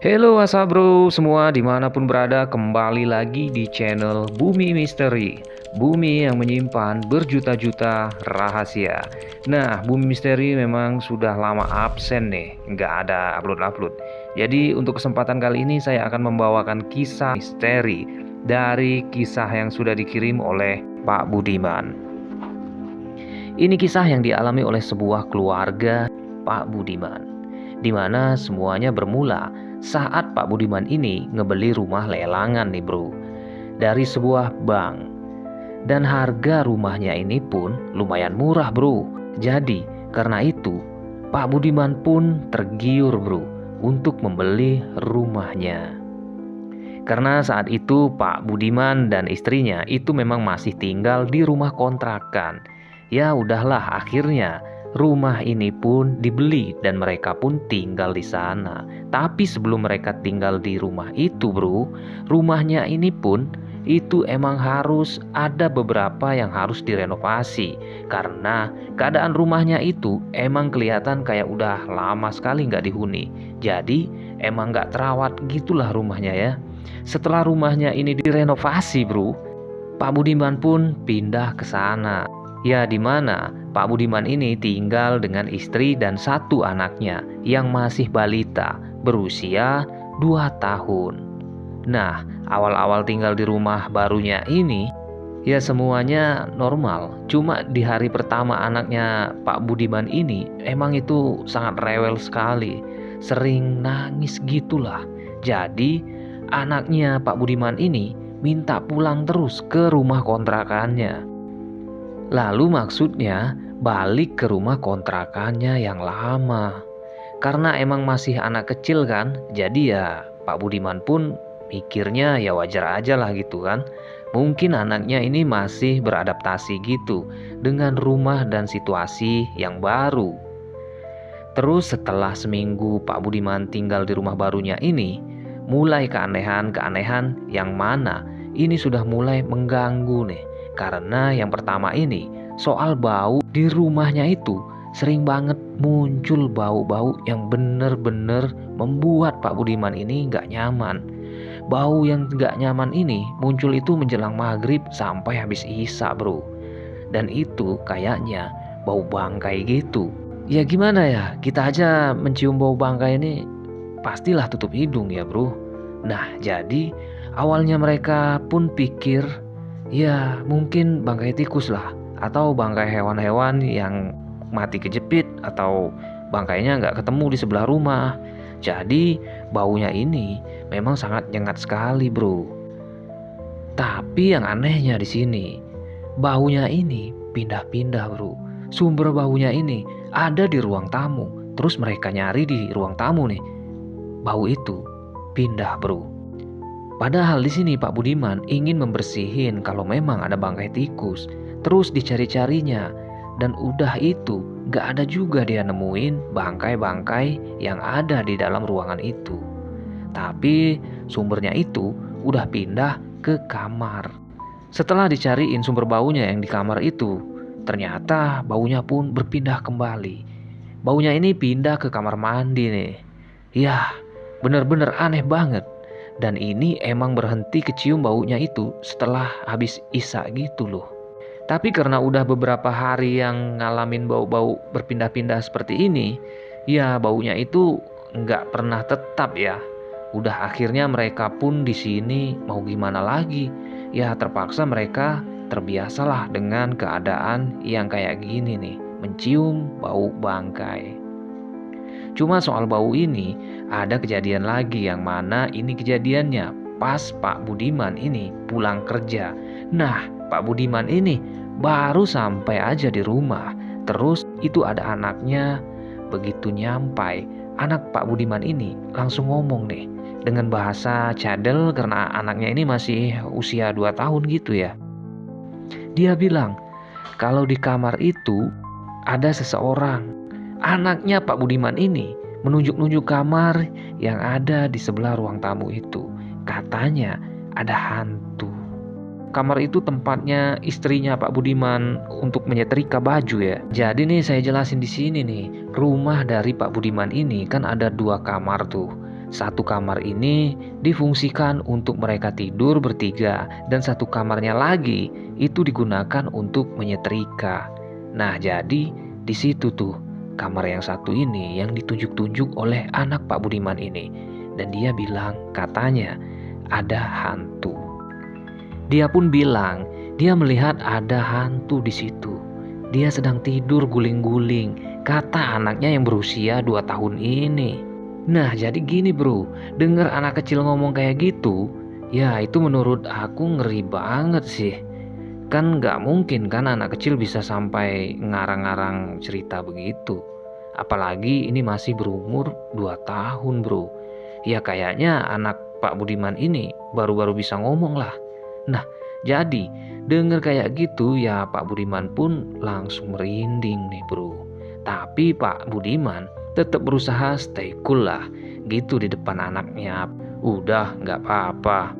Halo Asabro semua dimanapun berada, kembali lagi di channel Bumi Misteri, bumi yang menyimpan berjuta-juta rahasia. Nah, Bumi Misteri memang sudah lama absen nih, nggak ada upload-upload. Jadi untuk kesempatan kali ini saya akan membawakan kisah misteri dari kisah yang sudah dikirim oleh Pak Budiman. Ini kisah yang dialami oleh sebuah keluarga Pak Budiman, di mana semuanya bermula saat Pak Budiman ini ngebeli rumah lelangan nih bro, dari sebuah bank. Dan harga rumahnya ini pun lumayan murah bro. Jadi karena itu Pak Budiman pun tergiur bro untuk membeli rumahnya. Karena saat itu Pak Budiman dan istrinya itu memang masih tinggal di rumah kontrakan. Ya udahlah, akhirnya rumah ini pun dibeli dan mereka pun tinggal di sana. Tapi sebelum mereka tinggal di rumah itu bro, rumahnya ini pun itu emang harus ada beberapa yang harus direnovasi. Karena keadaan rumahnya itu emang kelihatan kayak udah lama sekali nggak dihuni. Jadi emang nggak terawat gitulah rumahnya ya. Setelah rumahnya ini direnovasi bro, Pak Budiman pun pindah ke sana. Ya, di mana Pak Budiman ini tinggal dengan istri dan satu anaknya yang masih balita berusia 2 tahun. Nah, awal-awal tinggal di rumah barunya ini ya semuanya normal. Cuma di hari pertama anaknya Pak Budiman ini emang itu sangat rewel sekali. Sering nangis gitulah. Jadi anaknya Pak Budiman ini minta pulang terus ke rumah kontrakannya. Lalu maksudnya balik ke rumah kontrakannya yang lama. Karena emang masih anak kecil kan, jadi ya Pak Budiman pun mikirnya ya wajar aja lah gitu kan. Mungkin anaknya ini masih beradaptasi gitu dengan rumah dan situasi yang baru. Terus setelah seminggu Pak Budiman tinggal di rumah barunya ini, mulai keanehan-keanehan yang mana ini sudah mulai mengganggu nih. Karena yang pertama ini soal bau di rumahnya itu sering banget muncul bau-bau yang bener-bener membuat Pak Budiman ini nggak nyaman. Bau yang nggak nyaman ini muncul itu menjelang maghrib sampai habis isya bro. Dan itu kayaknya bau bangkai gitu. Ya gimana ya, kita aja mencium bau bangkai ini pastilah tutup hidung ya bro. Nah jadi awalnya mereka pun pikir ya mungkin bangkai tikus lah, atau bangkai hewan-hewan yang mati kejepit, atau bangkainya nggak ketemu di sebelah rumah. Jadi baunya ini memang sangat nyengat sekali bro. Tapi yang anehnya di sini, baunya ini pindah-pindah bro. Sumber baunya ini ada di ruang tamu, terus mereka nyari di ruang tamu nih, bau itu pindah bro. Padahal di sini Pak Budiman ingin membersihin kalau memang ada bangkai tikus. Terus dicari-carinya. Dan udah itu gak ada juga dia nemuin bangkai-bangkai yang ada di dalam ruangan itu. Tapi sumbernya itu udah pindah ke kamar. Setelah dicariin sumber baunya yang di kamar itu, ternyata baunya pun berpindah kembali. Baunya ini pindah ke kamar mandi nih. Yah, bener-bener aneh banget. Dan ini emang berhenti kecium baunya itu setelah habis isya gitu loh. Tapi karena udah beberapa hari yang ngalamin bau-bau berpindah-pindah seperti ini, ya baunya itu nggak pernah tetap ya. Udah akhirnya mereka pun di sini mau gimana lagi? Ya terpaksa mereka terbiasalah dengan keadaan yang kayak gini nih, mencium bau bangkai. Cuma soal bau ini ada kejadian lagi yang mana ini kejadiannya pas Pak Budiman ini pulang kerja. Nah Pak Budiman ini baru sampai aja di rumah. Terus itu ada anaknya. Begitu nyampai, anak Pak Budiman ini langsung ngomong nih dengan bahasa cadel karena anaknya ini masih usia 2 tahun gitu ya. Dia bilang kalau di kamar itu ada seseorang. Anaknya Pak Budiman ini menunjuk-nunjuk kamar yang ada di sebelah ruang tamu itu. Katanya ada hantu. Kamar itu tempatnya istrinya Pak Budiman untuk menyetrika baju ya. Jadi nih saya jelasin di sini nih, rumah dari Pak Budiman ini kan ada 2 kamar tuh. satu kamar ini difungsikan untuk mereka tidur bertiga dan satu kamarnya lagi itu digunakan untuk menyetrika. Nah, jadi di situ tuh kamar yang satu ini yang ditunjuk-tunjuk oleh anak Pak Budiman ini. Dan dia bilang katanya ada hantu. Dia pun bilang dia melihat ada hantu di situ. Dia sedang tidur guling-guling, kata anaknya yang berusia 2 tahun ini. Nah, jadi gini bro, denger anak kecil ngomong kayak gitu, ya itu menurut aku ngeri banget sih. Kan gak mungkin kan anak kecil bisa sampai ngarang-ngarang cerita begitu. Apalagi ini masih berumur 2 tahun bro. Ya kayaknya anak Pak Budiman ini baru-baru bisa ngomong lah. Nah, jadi denger kayak gitu ya Pak Budiman pun langsung merinding nih bro. Tapi Pak Budiman tetap berusaha stay cool lah gitu di depan anaknya. Udah nggak apa-apa.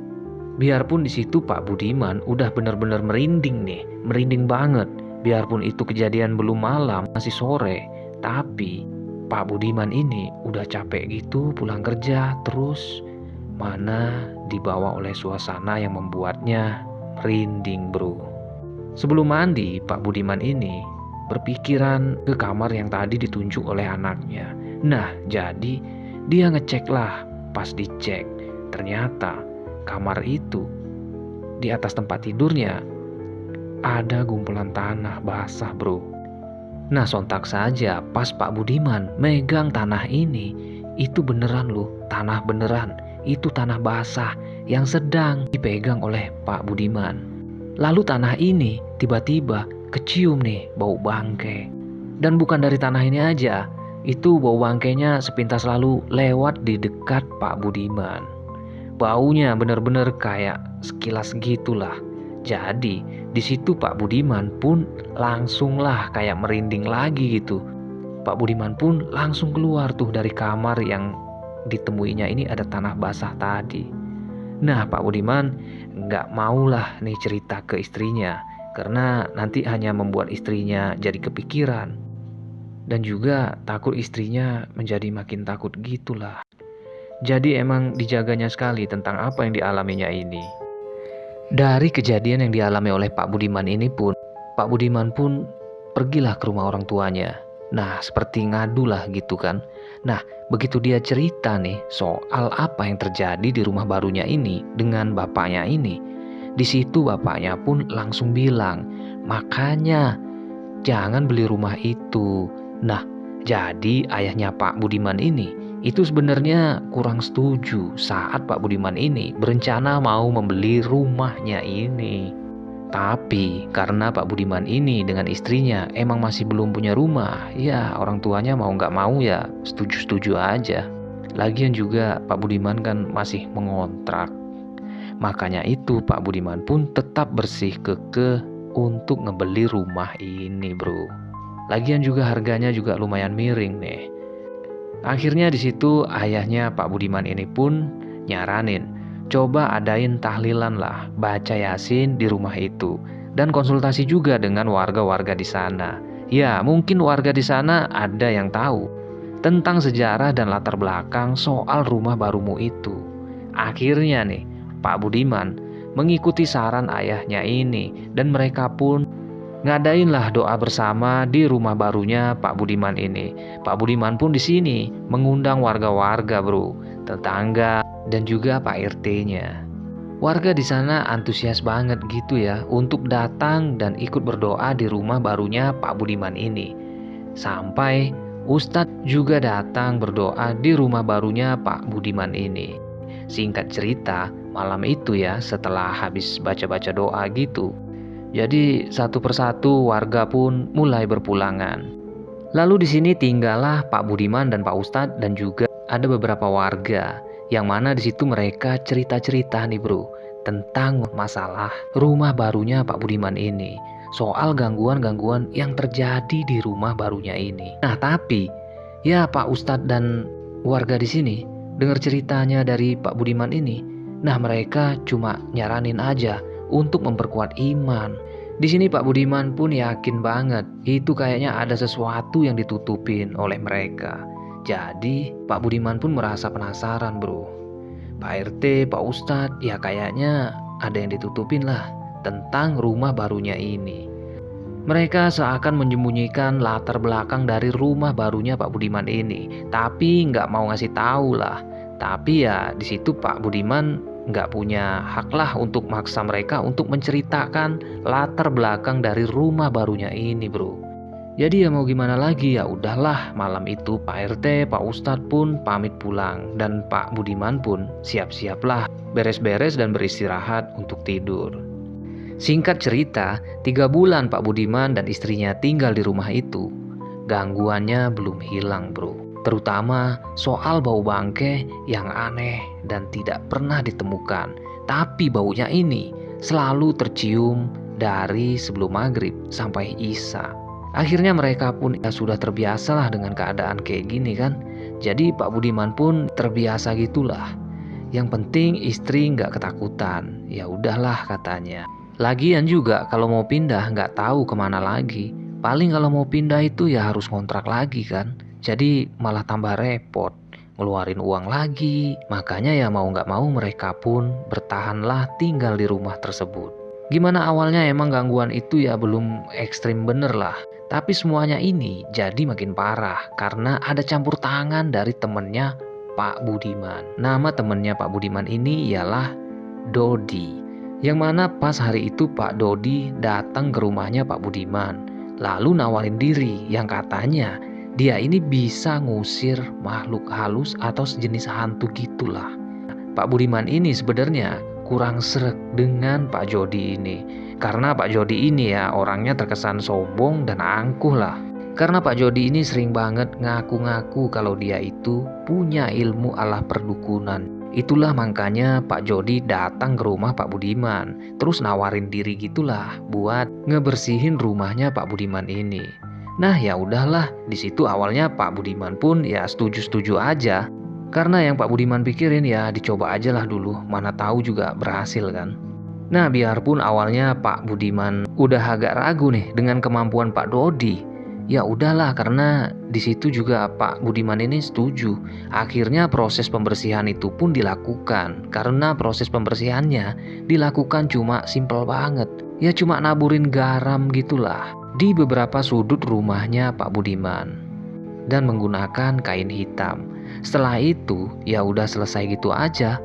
Biarpun di situ Pak Budiman udah bener-bener merinding nih, merinding banget. Biarpun itu kejadian belum malam, masih sore, tapi Pak Budiman ini udah capek gitu pulang kerja, terus mana dibawa oleh suasana yang membuatnya merinding bro. Sebelum mandi, Pak Budiman ini berpikiran ke kamar yang tadi ditunjuk oleh anaknya. Nah, jadi dia ngecek lah. Pas dicek, ternyata kamar itu di atas tempat tidurnya ada gumpulan tanah basah bro. Nah, sontak saja pas Pak Budiman megang tanah ini, itu beneran loh, tanah beneran. Itu tanah basah yang sedang dipegang oleh Pak Budiman. Lalu tanah ini tiba-tiba kecium nih bau bangkai. Dan bukan dari tanah ini aja, itu bau bangkainya sepintas lalu lewat di dekat Pak Budiman. Baunya bener-bener kayak sekilas gitulah. Jadi di situ Pak Budiman pun langsung lah kayak merinding lagi gitu. Pak Budiman pun langsung keluar tuh dari kamar yang ditemuinya ini ada tanah basah tadi. Nah, Pak Budiman nggak maulah nih cerita ke istrinya karena nanti hanya membuat istrinya jadi kepikiran dan juga takut istrinya menjadi makin takut gitulah. Jadi emang dijaganya sekali tentang apa yang dialaminya ini. Dari kejadian yang dialami oleh Pak Budiman ini pun, Pak Budiman pun pergilah ke rumah orang tuanya. Nah, seperti ngadu lah gitu kan. Nah, begitu dia cerita nih soal apa yang terjadi di rumah barunya ini dengan bapaknya ini, di situ bapaknya pun langsung bilang, makanya jangan beli rumah itu. Nah, jadi ayahnya Pak Budiman ini itu sebenarnya kurang setuju saat Pak Budiman ini berencana mau membeli rumahnya ini. Tapi karena Pak Budiman ini dengan istrinya emang masih belum punya rumah, ya orang tuanya mau nggak mau ya setuju-setuju aja. Lagian juga Pak Budiman kan masih mengontrak. Makanya itu Pak Budiman pun tetap bersikukuh untuk ngebeli rumah ini bro. Lagian juga harganya juga lumayan miring nih. Akhirnya di situ ayahnya Pak Budiman ini pun nyaranin, coba adain tahlilan lah, baca Yasin di rumah itu dan konsultasi juga dengan warga-warga di sana. Ya, mungkin warga di sana ada yang tahu tentang sejarah dan latar belakang soal rumah barumu itu. Akhirnya nih, Pak Budiman mengikuti saran ayahnya ini dan mereka pun ngadainlah doa bersama di rumah barunya Pak Budiman ini. Pak Budiman pun di sini mengundang warga-warga bro, tetangga dan juga Pak RT-nya. Warga di sana antusias banget gitu ya untuk datang dan ikut berdoa di rumah barunya Pak Budiman ini. Sampai Ustadz juga datang berdoa di rumah barunya Pak Budiman ini. Singkat cerita, malam itu ya setelah habis baca-baca doa gitu, jadi satu persatu warga pun mulai berpulangan. Lalu di sini tinggallah Pak Budiman dan Pak Ustadz dan juga ada beberapa warga yang mana di situ mereka cerita-cerita nih bro tentang masalah rumah barunya Pak Budiman ini, soal gangguan-gangguan yang terjadi di rumah barunya ini. Nah, tapi ya Pak Ustadz dan warga di sini dengar ceritanya dari Pak Budiman ini, nah mereka cuma nyaranin aja untuk memperkuat iman. Di sini Pak Budiman pun yakin banget itu kayaknya ada sesuatu yang ditutupin oleh mereka. Jadi Pak Budiman pun merasa penasaran bro. Pak RT, Pak Ustadz, ya kayaknya ada yang ditutupin lah tentang rumah barunya ini. Mereka seakan menyembunyikan latar belakang dari rumah barunya Pak Budiman ini, tapi nggak mau ngasih tahu lah. Tapi ya di situ Pak Budiman nggak punya hak lah untuk maksa mereka untuk menceritakan latar belakang dari rumah barunya ini bro. Jadi ya mau gimana lagi, ya udahlah. Malam itu Pak RT, Pak Ustadz pun pamit pulang dan Pak Budiman pun siap-siaplah beres-beres dan beristirahat untuk tidur. Singkat cerita, 3 bulan Pak Budiman dan istrinya tinggal di rumah itu. Gangguannya belum hilang bro. Terutama soal bau bangke yang aneh dan tidak pernah ditemukan. Tapi baunya ini selalu tercium dari sebelum maghrib sampai isya. Akhirnya mereka pun ya sudah terbiasa lah dengan keadaan kayak gini kan. Jadi Pak Budiman pun terbiasa gitulah. Yang penting istri nggak ketakutan. Ya udahlah katanya. Lagian juga kalau mau pindah nggak tahu kemana lagi. Paling kalau mau pindah itu ya harus kontrak lagi kan. Jadi malah tambah repot, ngeluarin uang lagi. Makanya ya mau nggak mau mereka pun bertahanlah tinggal di rumah tersebut. Gimana awalnya emang gangguan itu ya belum ekstrim bener lah. Tapi semuanya ini jadi makin parah karena ada campur tangan dari temennya Pak Budiman. Nama temennya Pak Budiman ini ialah Dodi. Yang mana pas hari itu Pak Dodi datang ke rumahnya Pak Budiman. Lalu nawarin diri yang katanya dia ini bisa ngusir makhluk halus atau sejenis hantu gitulah. Pak Budiman ini sebenarnya kurang sreg dengan Pak Jody ini. Karena Pak Jody ini ya orangnya terkesan sombong dan angkuh lah. Karena Pak Jody ini sering banget ngaku-ngaku kalau dia itu punya ilmu ala perdukunan. Itulah makanya Pak Jody datang ke rumah Pak Budiman, terus nawarin diri gitulah buat ngebersihin rumahnya Pak Budiman ini. Nah ya udahlah, di situ awalnya Pak Budiman pun ya setuju-setuju aja. Karena yang Pak Budiman pikirin ya dicoba aja lah dulu, mana tahu juga berhasil kan. Nah biarpun awalnya Pak Budiman udah agak ragu nih dengan kemampuan Pak Dodi. Ya udahlah karena di situ juga Pak Budiman ini setuju. Akhirnya proses pembersihan itu pun dilakukan. Karena proses pembersihannya dilakukan cuma simpel banget. Ya cuma naburin garam gitulah di beberapa sudut rumahnya Pak Budiman dan menggunakan kain hitam. Setelah itu ya udah selesai gitu aja.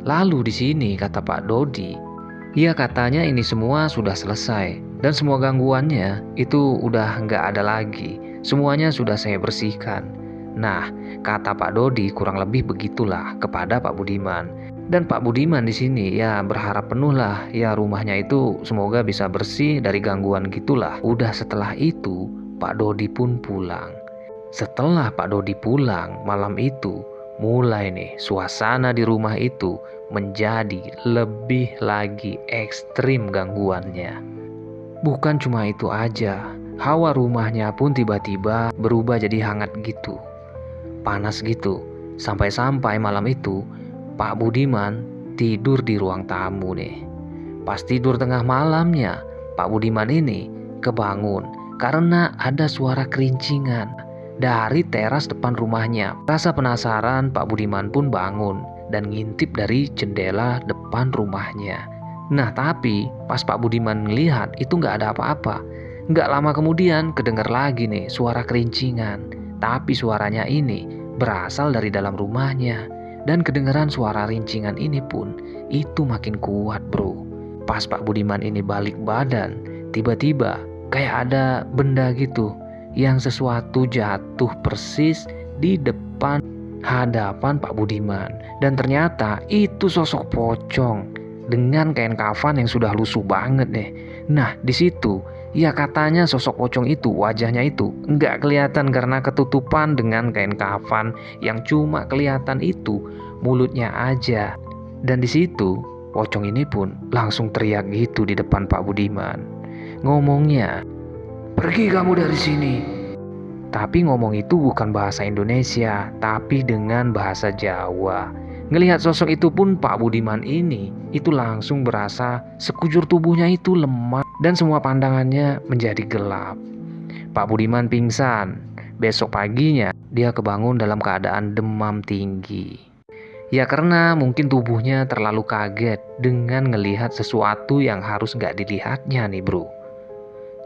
Lalu di sini kata Pak Dodi, ya katanya ini semua sudah selesai dan semua gangguannya itu udah nggak ada lagi. Semuanya sudah saya bersihkan. Nah, kata Pak Dodi kurang lebih begitulah kepada Pak Budiman. Dan Pak Budiman di sini ya berharap penuh lah ya rumahnya itu semoga bisa bersih dari gangguan gitulah. Udah setelah itu Pak Dodi pun pulang. Setelah Pak Dodi pulang malam itu mulai nih suasana di rumah itu menjadi lebih lagi ekstrim gangguannya. Bukan cuma itu aja, hawa rumahnya pun tiba-tiba berubah jadi hangat gitu, panas gitu. Sampai-sampai malam itu Pak Budiman tidur di ruang tamu nih. Pas tidur tengah malamnya, Pak Budiman ini kebangun karena ada suara kerincingan dari teras depan rumahnya. Rasa penasaran Pak Budiman pun bangun dan ngintip dari jendela depan rumahnya. Nah tapi pas Pak Budiman melihat itu nggak ada apa-apa. Nggak lama kemudian kedengar lagi nih suara kerincingan. Tapi suaranya ini berasal dari dalam rumahnya. Dan kedengaran suara rincingan ini pun itu makin kuat bro. Pas Pak Budiman ini balik badan, tiba-tiba kayak ada benda gitu yang sesuatu jatuh persis di depan hadapan Pak Budiman. Dan ternyata itu sosok pocong dengan kain kafan yang sudah lusuh banget nih. Nah di situ ya katanya sosok pocong itu wajahnya itu nggak kelihatan karena ketutupan dengan kain kafan yang cuma kelihatan itu mulutnya aja. Dan di situ pocong ini pun langsung teriak gitu di depan Pak Budiman. Ngomongnya, "Pergi kamu dari sini." Tapi ngomong itu bukan bahasa Indonesia, tapi dengan bahasa Jawa. Ngelihat sosok itu pun Pak Budiman ini itu langsung berasa sekujur tubuhnya itu lemah dan semua pandangannya menjadi gelap. Pak Budiman pingsan. Besok paginya dia kebangun dalam keadaan demam tinggi. Ya karena mungkin tubuhnya terlalu kaget dengan ngelihat sesuatu yang harus nggak dilihatnya nih bro.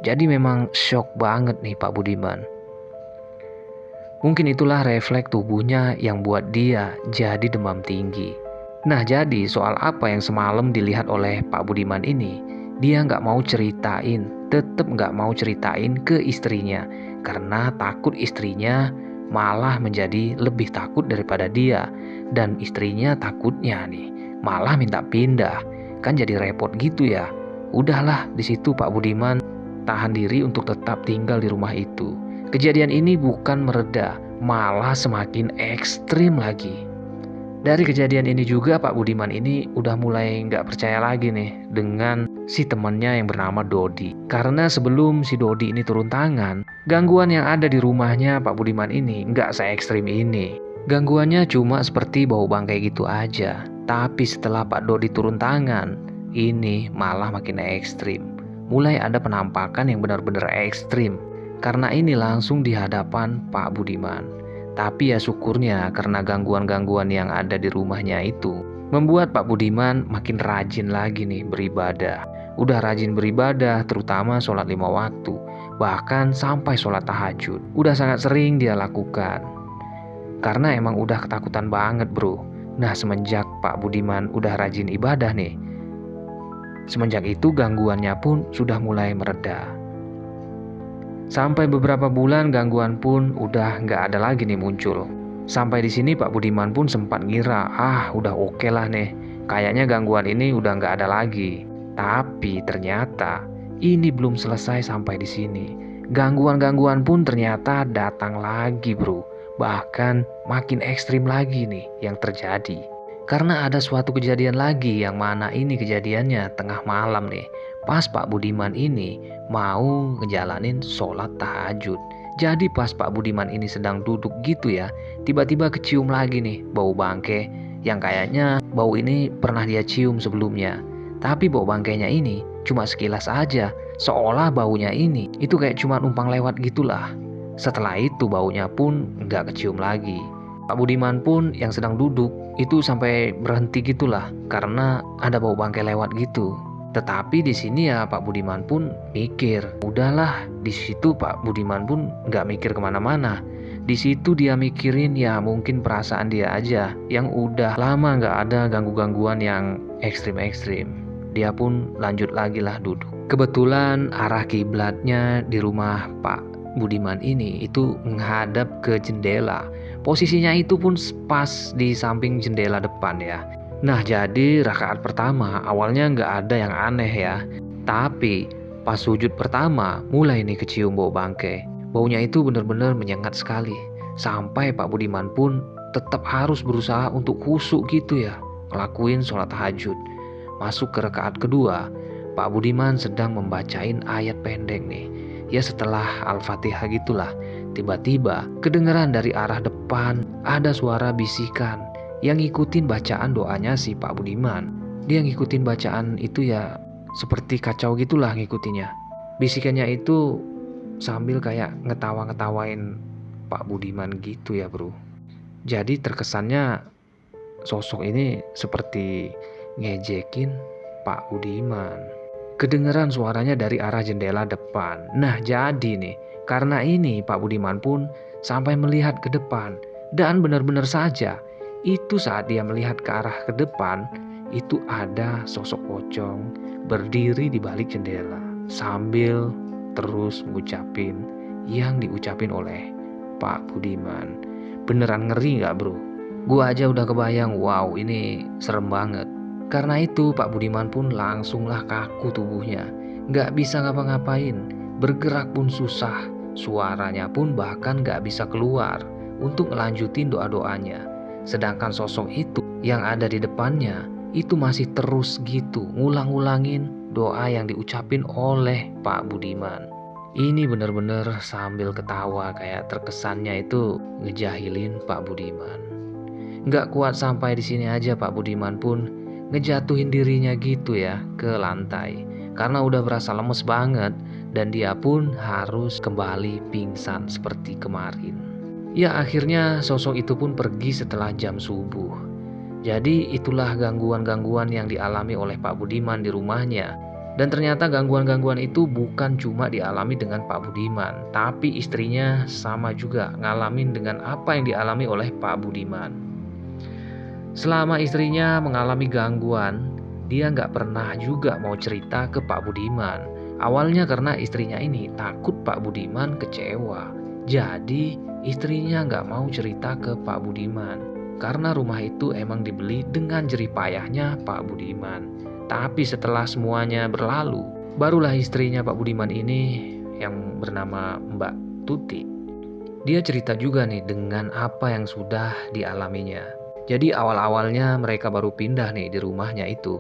Jadi memang shock banget nih Pak Budiman. Mungkin itulah refleks tubuhnya yang buat dia jadi demam tinggi. Nah jadi soal apa yang semalam dilihat oleh Pak Budiman ini, dia nggak mau ceritain, tetap nggak mau ceritain ke istrinya. Karena takut istrinya malah menjadi lebih takut daripada dia. Dan istrinya takutnya nih malah minta pindah. Kan jadi repot gitu ya. Udahlah di situ Pak Budiman tahan diri untuk tetap tinggal di rumah itu. Kejadian ini bukan mereda, malah semakin ekstrim lagi. Dari kejadian ini juga Pak Budiman ini udah mulai nggak percaya lagi nih dengan si temannya yang bernama Dodi. Karena sebelum si Dodi ini turun tangan, gangguan yang ada di rumahnya Pak Budiman ini nggak se-ekstrim ini. Gangguannya cuma seperti bau bangkai gitu aja. Tapi setelah Pak Dodi turun tangan, ini malah makin ekstrim. Mulai ada penampakan yang benar-benar ekstrim. Karena ini langsung di hadapan Pak Budiman. Tapi ya syukurnya karena gangguan-gangguan yang ada di rumahnya itu membuat Pak Budiman makin rajin lagi nih beribadah. Udah rajin beribadah terutama sholat 5 waktu. Bahkan sampai sholat tahajud. Udah sangat sering dia lakukan. Karena emang udah ketakutan banget bro. Nah semenjak Pak Budiman udah rajin ibadah nih, semenjak itu gangguannya pun sudah mulai mereda. Sampai beberapa bulan gangguan pun udah nggak ada lagi nih muncul. Sampai di sini Pak Budiman pun sempat ngira, udah oke lah nih. Kayaknya gangguan ini udah nggak ada lagi. Tapi ternyata ini belum selesai sampai di sini. Gangguan-gangguan pun ternyata datang lagi bro. Bahkan makin ekstrim lagi nih yang terjadi. Karena ada suatu kejadian lagi yang mana ini kejadiannya tengah malam nih. Pas Pak Budiman ini mau ngejalanin sholat tahajud. Jadi pas Pak Budiman ini sedang duduk gitu ya, tiba-tiba kecium lagi nih bau bangke yang kayaknya bau ini pernah dia cium sebelumnya. Tapi bau bangkainya ini cuma sekilas aja, seolah baunya ini itu kayak cuma numpang lewat gitulah. Setelah itu baunya pun nggak kecium lagi. Pak Budiman pun yang sedang duduk itu sampai berhenti gitulah karena ada bau bangkai lewat gitu. Tetapi di sini ya Pak Budiman pun mikir, udahlah. Di situ Pak Budiman pun nggak mikir kemana-mana. Di situ dia mikirin ya mungkin perasaan dia aja yang udah lama nggak ada ganggu-gangguan yang ekstrim-ekstrim. Dia pun lanjut lagi lah duduk. Kebetulan arah kiblatnya di rumah Pak Budiman ini itu menghadap ke jendela. Posisinya itu pun pas di samping jendela depan ya. Nah jadi rakaat pertama awalnya nggak ada yang aneh ya. Tapi pas sujud pertama mulai nih kecium bau bangkai. Baunya itu benar-benar menyengat sekali. Sampai Pak Budiman pun tetap harus berusaha untuk khusyuk gitu ya. Ngelakuin sholat tahajud. Masuk ke rakaat kedua, Pak Budiman sedang membacain ayat pendek nih. Ya setelah Al-Fatihah gitulah. Tiba-tiba kedengaran dari arah depan ada suara bisikan yang ngikutin bacaan doanya si Pak Budiman. Dia ngikutin bacaan itu ya seperti kacau gitulah ngikutinnya. Bisikannya itu sambil kayak ngetawa-ngetawain Pak Budiman gitu ya bro. Jadi terkesannya sosok ini seperti ngejekin Pak Budiman. Kedengeran suaranya dari arah jendela depan. Nah jadi nih, karena ini Pak Budiman pun sampai melihat ke depan. Dan benar-benar saja itu saat dia melihat ke arah ke depan, itu ada sosok pocong berdiri di balik jendela sambil terus ngucapin yang diucapin oleh Pak Budiman. Beneran ngeri gak bro? Gua aja udah kebayang, wow ini serem banget. Karena itu Pak Budiman pun langsunglah kaku tubuhnya. Gak bisa ngapa-ngapain, bergerak pun susah. Suaranya pun bahkan gak bisa keluar untuk ngelanjutin doa-doanya. Sedangkan sosok itu yang ada di depannya itu masih terus gitu ngulang-ngulangin doa yang diucapin oleh Pak Budiman. Ini bener-bener sambil ketawa kayak terkesannya itu ngejahilin Pak Budiman. Nggak kuat sampai di sini aja Pak Budiman pun ngejatuhin dirinya gitu ya ke lantai. Karena udah berasa lemes banget dan dia pun harus kembali pingsan seperti kemarin. Ya akhirnya sosok itu pun pergi setelah jam subuh. Jadi itulah gangguan-gangguan yang dialami oleh Pak Budiman di rumahnya. Dan ternyata gangguan-gangguan itu bukan cuma dialami dengan Pak Budiman, tapi istrinya sama juga ngalamin dengan apa yang dialami oleh Pak Budiman. Selama istrinya mengalami gangguan, dia nggak pernah juga mau cerita ke Pak Budiman. Awalnya karena istrinya ini takut Pak Budiman kecewa. Jadi istrinya nggak mau cerita ke Pak Budiman. Karena rumah itu emang dibeli dengan jerih payahnya Pak Budiman. Tapi setelah semuanya berlalu, barulah istrinya Pak Budiman ini yang bernama Mbak Tuti. Dia cerita juga nih dengan apa yang sudah dialaminya. Jadi awal-awalnya mereka baru pindah nih di rumahnya itu.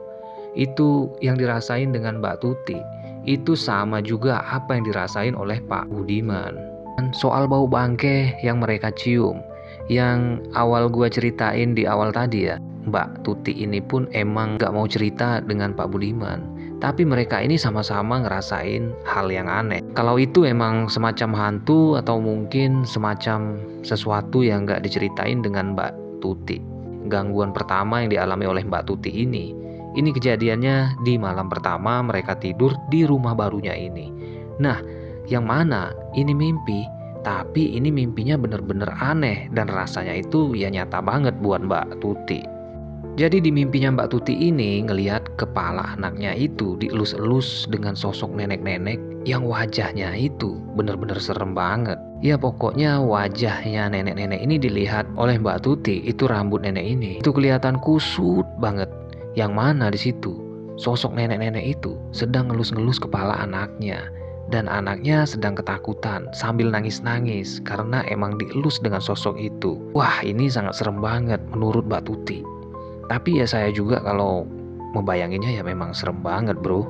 Itu yang dirasain dengan Mbak Tuti. Itu sama juga apa yang dirasain oleh Pak Budiman. Dan soal bau bangke yang mereka cium, yang awal gua ceritain di awal tadi ya, Mbak Tuti ini pun emang gak mau cerita dengan Pak Budiman. Tapi mereka ini sama-sama ngerasain hal yang aneh. Kalau itu emang semacam hantu atau mungkin semacam sesuatu yang gak diceritain dengan Mbak Tuti. Gangguan pertama yang dialami oleh Mbak Tuti ini kejadiannya di malam pertama mereka tidur di rumah barunya ini. Nah, yang mana ini mimpi, tapi ini mimpinya bener-bener aneh dan rasanya itu ya nyata banget buat Mbak Tuti. Jadi di mimpinya Mbak Tuti ini ngelihat kepala anaknya itu dielus-elus dengan sosok nenek-nenek yang wajahnya itu bener-bener serem banget. Ya pokoknya wajahnya nenek-nenek ini dilihat oleh Mbak Tuti, itu rambut nenek ini itu kelihatan kusut banget. Yang mana di situ sosok nenek-nenek itu sedang ngelus-ngelus kepala anaknya. Dan anaknya sedang ketakutan sambil nangis-nangis karena emang dielus dengan sosok itu. Wah ini sangat serem banget menurut Mbak Tuti. Tapi ya saya juga kalau membayanginnya ya memang serem banget bro.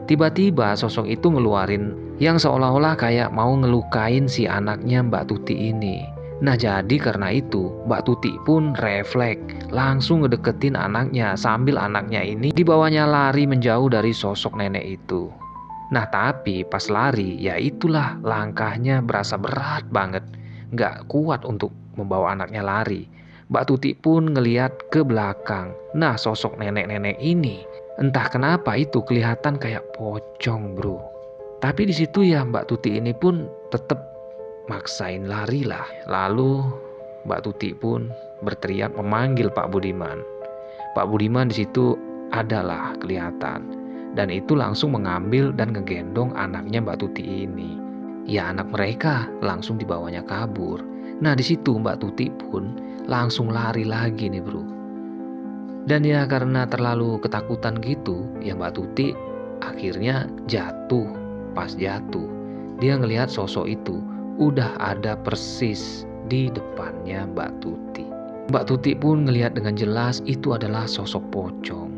Tiba-tiba sosok itu ngeluarin yang seolah-olah kayak mau ngelukain si anaknya Mbak Tuti ini. Nah jadi karena itu Mbak Tuti pun refleks langsung ngedeketin anaknya sambil anaknya ini dibawanya lari menjauh dari sosok nenek itu. Nah tapi pas lari ya itulah langkahnya berasa berat banget. Gak kuat untuk membawa anaknya lari. Mbak Tuti pun ngeliat ke belakang. Nah sosok nenek-nenek ini entah kenapa itu kelihatan kayak pocong bro. Tapi di situ ya Mbak Tuti ini pun tetap maksain lari lah. Lalu Mbak Tuti pun berteriak memanggil Pak Budiman. Pak Budiman di situ adalah kelihatan. Dan itu langsung mengambil dan ngegendong anaknya Mbak Tuti ini. Ya anak mereka langsung dibawanya kabur. Nah di situ Mbak Tuti pun langsung lari lagi nih bro. Dan ya karena terlalu ketakutan gitu, ya Mbak Tuti akhirnya jatuh. Pas jatuh, dia ngelihat sosok itu udah ada persis di depannya Mbak Tuti. Mbak Tuti pun ngelihat dengan jelas itu adalah sosok pocong.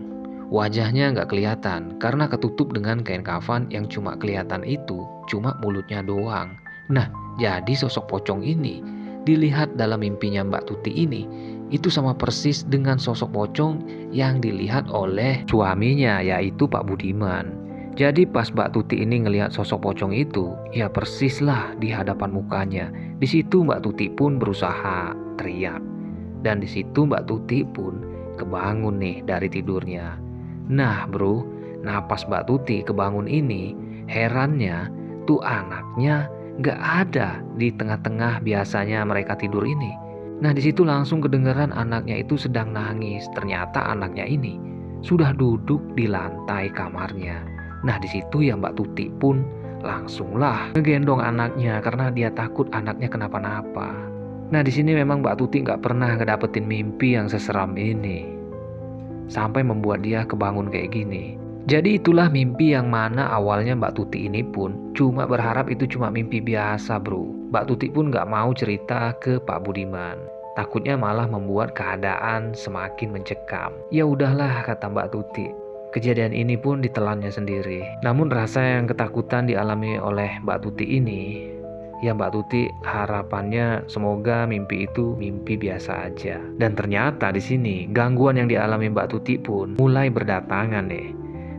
Wajahnya nggak kelihatan karena ketutup dengan kain kafan yang cuma kelihatan itu cuma mulutnya doang. Nah jadi sosok pocong ini dilihat dalam mimpinya Mbak Tuti ini itu sama persis dengan sosok pocong yang dilihat oleh suaminya yaitu Pak Budiman. Jadi pas Mbak Tuti ini ngelihat sosok pocong itu ya persis lah di hadapan mukanya. Di situ Mbak Tuti pun berusaha teriak. Dan di situ Mbak Tuti pun kebangun nih dari tidurnya. Nah bro, pas Mbak Tuti kebangun ini herannya tuh anaknya gak ada di tengah-tengah biasanya mereka tidur ini. Nah di situ langsung kedengaran anaknya itu sedang nangis. Ternyata anaknya ini sudah duduk di lantai kamarnya. Nah di situ ya Mbak Tuti pun langsunglah ngegendong anaknya karena dia takut anaknya kenapa-napa. Nah di sini memang Mbak Tuti nggak pernah ngedapetin mimpi yang seseram ini sampai membuat dia kebangun kayak gini. Jadi itulah mimpi yang mana awalnya Mbak Tuti ini pun cuma berharap itu cuma mimpi biasa bro. Mbak Tuti pun gak mau cerita ke Pak Budiman. Takutnya malah membuat keadaan semakin mencekam. Ya udahlah kata Mbak Tuti. Kejadian ini pun ditelannya sendiri. Namun rasa yang ketakutan dialami oleh Mbak Tuti ini, ya Mbak Tuti harapannya semoga mimpi itu mimpi biasa aja. Dan ternyata di sini gangguan yang dialami Mbak Tuti pun mulai berdatangan nih.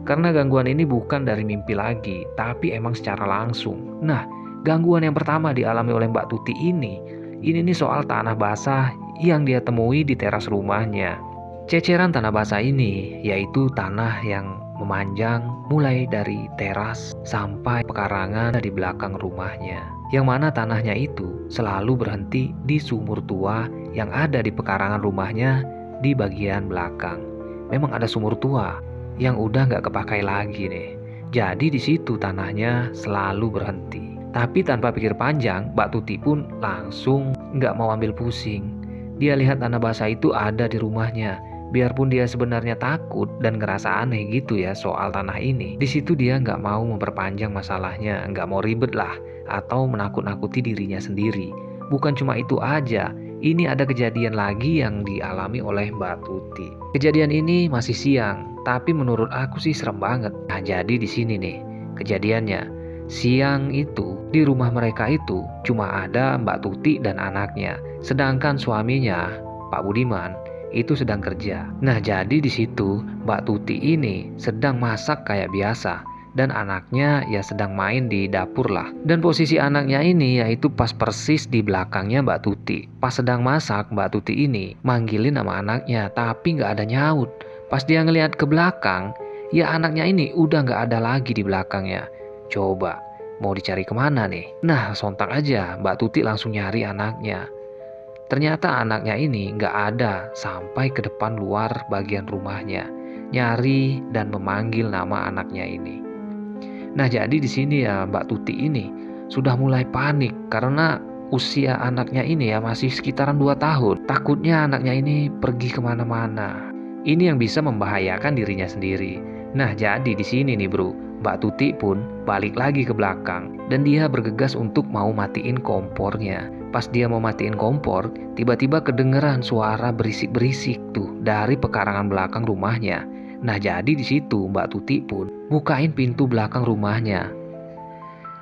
Karena gangguan ini bukan dari mimpi lagi, tapi emang secara langsung. Nah, gangguan yang pertama dialami oleh Mbak Tuti ini nih soal tanah basah yang dia temui di teras rumahnya. Ceceran tanah basah ini yaitu tanah yang memanjang mulai dari teras sampai pekarangan di belakang rumahnya. Yang mana tanahnya itu selalu berhenti di sumur tua yang ada di pekarangan rumahnya di bagian belakang. Memang ada sumur tua yang udah nggak kepakai lagi nih. Jadi di situ tanahnya selalu berhenti. Tapi tanpa pikir panjang, Mbak Tuti pun langsung nggak mau ambil pusing. Dia lihat tanah basah itu ada di rumahnya. Biarpun dia sebenarnya takut dan ngerasa aneh gitu ya soal tanah ini. Di situ dia nggak mau memperpanjang masalahnya, nggak mau ribet lah atau menakut-nakuti dirinya sendiri. Bukan cuma itu aja, ini ada kejadian lagi yang dialami oleh Mbak Tuti. Kejadian ini masih siang, tapi menurut aku sih serem banget. Nah, jadi di sini nih kejadiannya. Siang itu di rumah mereka itu cuma ada Mbak Tuti dan anaknya, sedangkan suaminya Pak Budiman itu sedang kerja. Nah, jadi di situ Mbak Tuti ini sedang masak kayak biasa dan anaknya ya sedang main di dapur lah. Dan posisi anaknya ini yaitu pas persis di belakangnya Mbak Tuti. Pas sedang masak, Mbak Tuti ini manggilin nama anaknya tapi nggak ada nyaut. Pas dia ngelihat ke belakang, ya anaknya ini udah nggak ada lagi di belakangnya. Coba, mau dicari kemana nih? Nah, sontak aja Mbak Tuti langsung nyari anaknya. Ternyata anaknya ini nggak ada sampai ke depan luar bagian rumahnya. Nyari dan memanggil nama anaknya ini. Nah, jadi di sini ya Mbak Tuti ini sudah mulai panik karena usia anaknya ini ya masih sekitaran 2 tahun. Takutnya anaknya ini pergi kemana-mana. Ini yang bisa membahayakan dirinya sendiri. Nah, jadi di sini nih bro, Mbak Tuti pun balik lagi ke belakang dan dia bergegas untuk mau matiin kompornya. Pas dia mau matiin kompor, tiba-tiba kedengeran suara berisik-berisik tuh dari pekarangan belakang rumahnya. Nah, jadi di situ Mbak Tuti pun bukain pintu belakang rumahnya.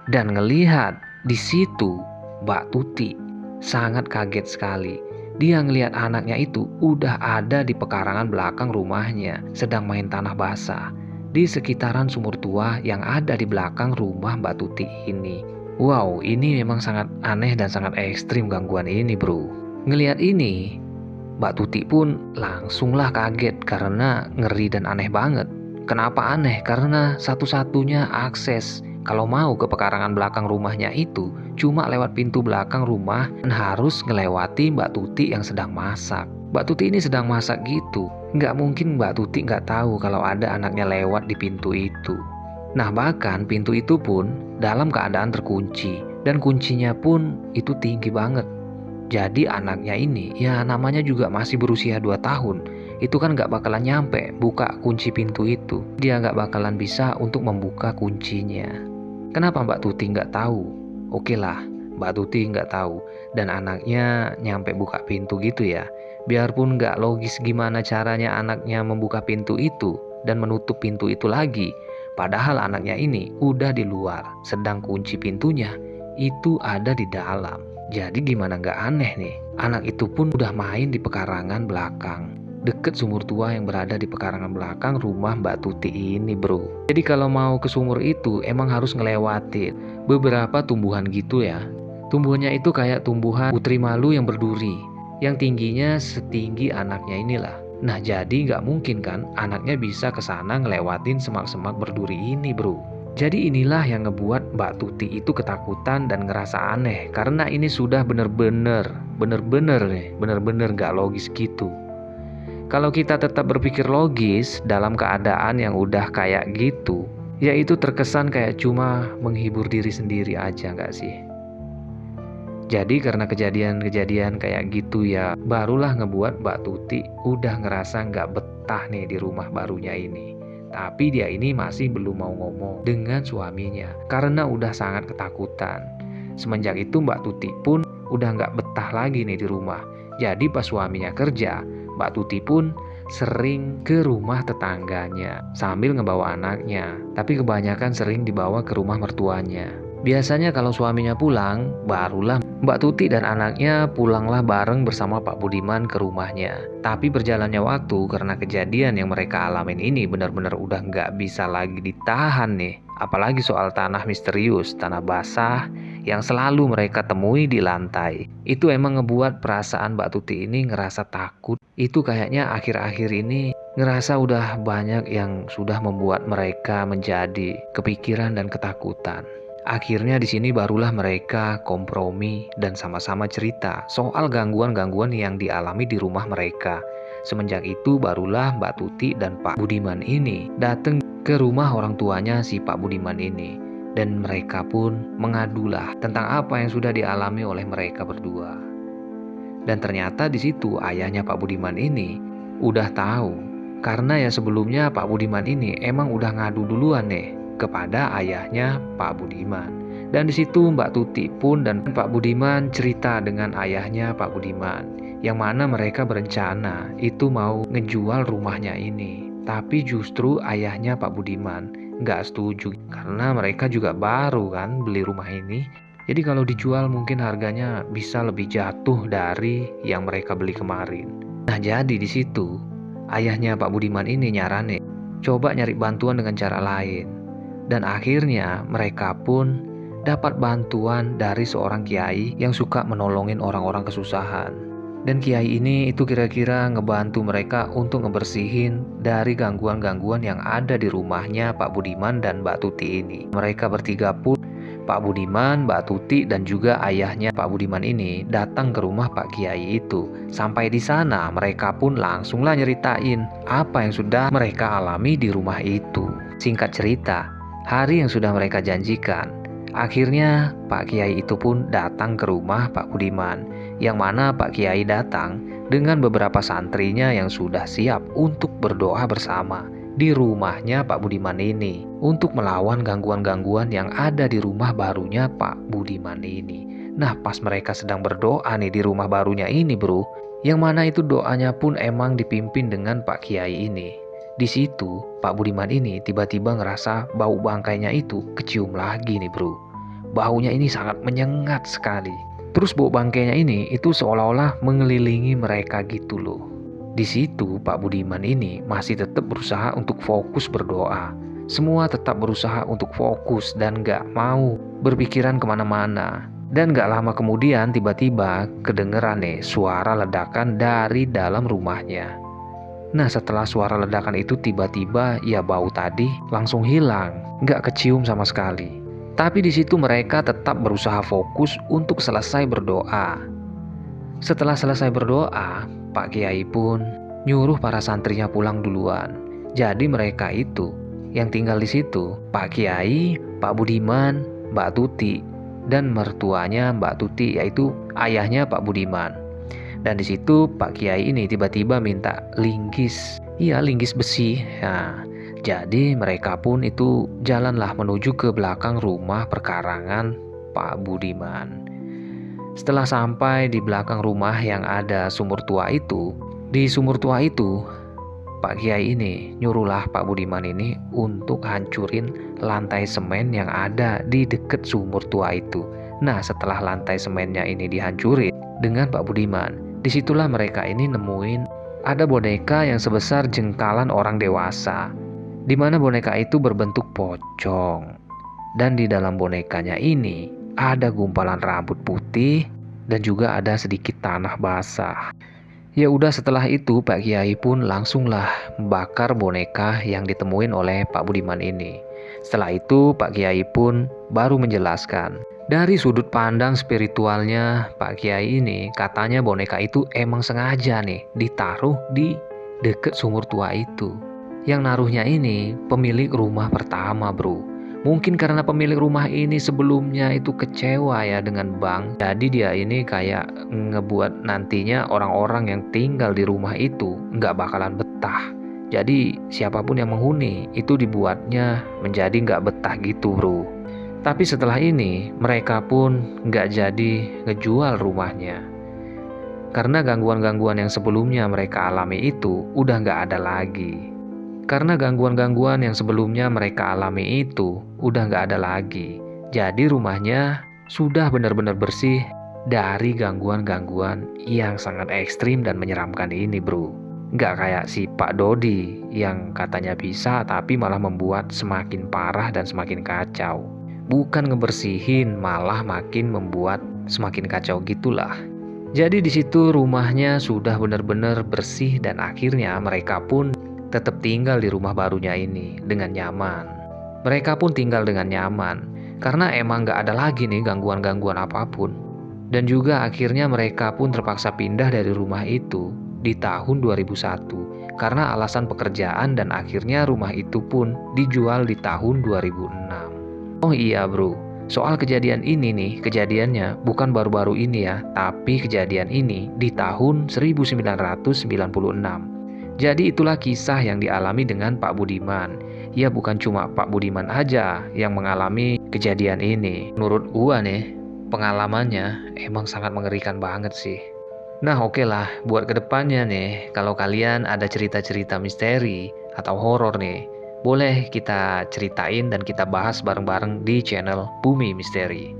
Dan ngelihat di situ Mbak Tuti sangat kaget sekali. Dia ngelihat anaknya itu udah ada di pekarangan belakang rumahnya, sedang main tanah basah di sekitaran sumur tua yang ada di belakang rumah Mbak Tuti ini. Wow, ini memang sangat aneh dan sangat ekstrim gangguan ini bro. Ngelihat ini, Mbak Tuti pun langsunglah kaget karena ngeri dan aneh banget. Kenapa aneh? Karena satu-satunya akses kalau mau ke pekarangan belakang rumahnya itu cuma lewat pintu belakang rumah dan harus ngelewati Mbak Tuti yang sedang masak. Mbak Tuti ini sedang masak gitu. Nggak mungkin Mbak Tuti nggak tahu kalau ada anaknya lewat di pintu itu. Nah, bahkan pintu itu pun dalam keadaan terkunci dan kuncinya pun itu tinggi banget. Jadi anaknya ini ya namanya juga masih berusia 2 tahun. Itu kan nggak bakalan nyampe buka kunci pintu itu. Dia nggak bakalan bisa untuk membuka kuncinya. Kenapa Mbak Tuti nggak tahu? Oke lah, Mbak Tuti nggak tahu dan anaknya nyampe buka pintu gitu ya. Biarpun nggak logis gimana caranya anaknya membuka pintu itu dan menutup pintu itu lagi. Padahal anaknya ini udah di luar, sedang kunci pintunya itu ada di dalam. Jadi gimana nggak aneh nih, anak itu pun udah main di pekarangan belakang, deket sumur tua yang berada di pekarangan belakang rumah Mbak Tuti ini bro. Jadi kalau mau ke sumur itu emang harus ngelewatin beberapa tumbuhan gitu ya. Tumbuhannya itu kayak tumbuhan putri malu yang berduri, yang tingginya setinggi anaknya inilah. Nah, jadi nggak mungkin kan anaknya bisa ke sana ngelewatin semak-semak berduri ini bro. Jadi inilah yang ngebuat Mbak Tuti itu ketakutan dan ngerasa aneh karena ini sudah bener-bener nggak logis gitu. Kalau kita tetap berpikir logis dalam keadaan yang udah kayak gitu, yaitu terkesan kayak cuma menghibur diri sendiri aja nggak sih? Jadi karena kejadian-kejadian kayak gitu ya, barulah ngebuat Mbak Tuti udah ngerasa nggak betah nih di rumah barunya ini. Tapi dia ini masih belum mau ngomong dengan suaminya karena udah sangat ketakutan. Semenjak itu Mbak Tuti pun udah nggak betah lagi nih di rumah. Jadi pas suaminya kerja, Mbak Tuti pun sering ke rumah tetangganya sambil ngebawa anaknya. Tapi kebanyakan sering dibawa ke rumah mertuanya. Biasanya kalau suaminya pulang, barulah Mbak Tuti dan anaknya pulanglah bareng bersama Pak Budiman ke rumahnya. Tapi berjalannya waktu karena kejadian yang mereka alamin ini benar-benar udah nggak bisa lagi ditahan nih. Apalagi soal tanah misterius, tanah basah yang selalu mereka temui di lantai. Itu emang ngebuat perasaan Mbak Tuti ini ngerasa takut. Itu kayaknya akhir-akhir ini ngerasa udah banyak yang sudah membuat mereka menjadi kepikiran dan ketakutan. Akhirnya di sini barulah mereka kompromi dan sama-sama cerita soal gangguan-gangguan yang dialami di rumah mereka. Semenjak itu barulah Mbak Tuti dan Pak Budiman ini datang ke rumah orang tuanya si Pak Budiman ini. Dan mereka pun mengadulah tentang apa yang sudah dialami oleh mereka berdua. Dan ternyata di situ ayahnya Pak Budiman ini udah tahu. Karena ya sebelumnya Pak Budiman ini emang udah ngadu duluan nih kepada ayahnya Pak Budiman. Dan di situ Mbak Tuti pun dan Pak Budiman cerita dengan ayahnya Pak Budiman, yang mana mereka berencana itu mau ngejual rumahnya ini. Tapi justru ayahnya Pak Budiman nggak setuju karena mereka juga baru kan beli rumah ini. Jadi kalau dijual mungkin harganya bisa lebih jatuh dari yang mereka beli kemarin. Nah jadi di situ ayahnya Pak Budiman ini nyaranin coba nyari bantuan dengan cara lain. Dan akhirnya mereka pun dapat bantuan dari seorang kiai yang suka menolongin orang-orang kesusahan. Dan kiai ini itu kira-kira ngebantu mereka untuk ngebersihin dari gangguan-gangguan yang ada di rumahnya Pak Budiman dan Mbak Tuti ini. Mereka bertiga pun, Pak Budiman, Mbak Tuti, dan juga ayahnya Pak Budiman ini datang ke rumah Pak Kiai itu. Sampai di sana mereka pun langsunglah nyeritain apa yang sudah mereka alami di rumah itu. Singkat cerita, hari yang sudah mereka janjikan, akhirnya Pak Kiai itu pun datang ke rumah Pak Budiman, yang mana Pak Kiai datang dengan beberapa santrinya yang sudah siap untuk berdoa bersama di rumahnya Pak Budiman ini untuk melawan gangguan-gangguan yang ada di rumah barunya Pak Budiman ini. Nah pas mereka sedang berdoa nih di rumah barunya ini bro, yang mana itu doanya pun emang dipimpin dengan Pak Kiai ini. Di situ Pak Budiman ini tiba-tiba ngerasa bau bangkainya itu kecium lagi nih bro. Baunya ini sangat menyengat sekali. Terus bau bangkainya ini itu seolah-olah mengelilingi mereka gitu loh. Di situ Pak Budiman ini masih tetap berusaha untuk fokus berdoa. Semua tetap berusaha untuk fokus dan gak mau berpikiran kemana-mana. Dan gak lama kemudian tiba-tiba kedengeran nih suara ledakan dari dalam rumahnya. Nah setelah suara ledakan itu tiba-tiba ya bau tadi langsung hilang, nggak kecium sama sekali. Tapi di situ mereka tetap berusaha fokus untuk selesai berdoa. Setelah selesai berdoa, Pak Kiai pun nyuruh para santrinya pulang duluan. Jadi mereka itu yang tinggal di situ, Pak Kiai, Pak Budiman, Mbak Tuti, dan mertuanya Mbak Tuti yaitu ayahnya Pak Budiman. Dan di situ Pak Kiai ini tiba-tiba minta linggis, iya linggis besi. Nah, jadi mereka pun itu jalanlah menuju ke belakang rumah perkarangan Pak Budiman. Setelah sampai di belakang rumah yang ada sumur tua itu, di sumur tua itu Pak Kiai ini nyuruhlah Pak Budiman ini untuk hancurin lantai semen yang ada di dekat sumur tua itu. Nah setelah lantai semennya ini dihancurin dengan Pak Budiman, disitulah mereka ini nemuin ada boneka yang sebesar jengkalan orang dewasa, di mana boneka itu berbentuk pocong. Dan di dalam bonekanya ini ada gumpalan rambut putih dan juga ada sedikit tanah basah. Ya udah setelah itu Pak Kiai pun langsunglah membakar boneka yang ditemuin oleh Pak Budiman ini. Setelah itu Pak Kiai pun baru menjelaskan. Dari sudut pandang spiritualnya Pak Kiai ini katanya boneka itu emang sengaja nih ditaruh di deket sumur tua itu. Yang naruhnya ini pemilik rumah pertama bro. Mungkin karena pemilik rumah ini sebelumnya itu kecewa ya dengan bank. Jadi dia ini kayak ngebuat nantinya orang-orang yang tinggal di rumah itu nggak bakalan betah. Jadi siapapun yang menghuni itu dibuatnya menjadi nggak betah gitu bro. Tapi setelah ini mereka pun nggak jadi ngejual rumahnya. Karena gangguan-gangguan yang sebelumnya mereka alami itu udah nggak ada lagi. Karena gangguan-gangguan yang sebelumnya mereka alami itu udah nggak ada lagi. Jadi rumahnya sudah benar-benar bersih dari gangguan-gangguan yang sangat ekstrim dan menyeramkan ini, bro. Nggak kayak si Pak Dodi yang katanya bisa tapi malah membuat semakin parah dan semakin kacau. Bukan ngebersihin, malah makin membuat semakin kacau gitulah. Jadi di situ rumahnya sudah benar-benar bersih dan akhirnya mereka pun tetap tinggal di rumah barunya ini dengan nyaman. Mereka pun tinggal dengan nyaman karena emang nggak ada lagi nih gangguan-gangguan apapun. Dan juga akhirnya mereka pun terpaksa pindah dari rumah itu di tahun 2001 karena alasan pekerjaan dan akhirnya rumah itu pun dijual di tahun 2006. Oh iya bro, soal kejadian ini nih, kejadiannya bukan baru-baru ini ya, tapi kejadian ini di tahun 1996. Jadi itulah kisah yang dialami dengan Pak Budiman. Ya bukan cuma Pak Budiman aja yang mengalami kejadian ini. Menurut gua nih, pengalamannya emang sangat mengerikan banget sih. Nah oke lah, buat kedepannya nih, kalau kalian ada cerita-cerita misteri atau horor nih, boleh kita ceritain dan kita bahas bareng-bareng di channel Bumi Misteri.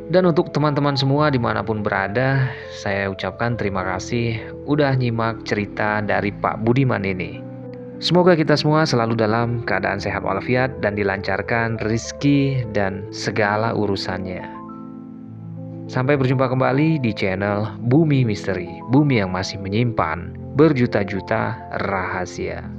Dan untuk teman-teman semua dimanapun berada, saya ucapkan terima kasih udah nyimak cerita dari Pak Budiman ini. Semoga kita semua selalu dalam keadaan sehat walafiat dan dilancarkan rezeki dan segala urusannya. Sampai berjumpa kembali di channel Bumi Misteri, bumi yang masih menyimpan berjuta-juta rahasia.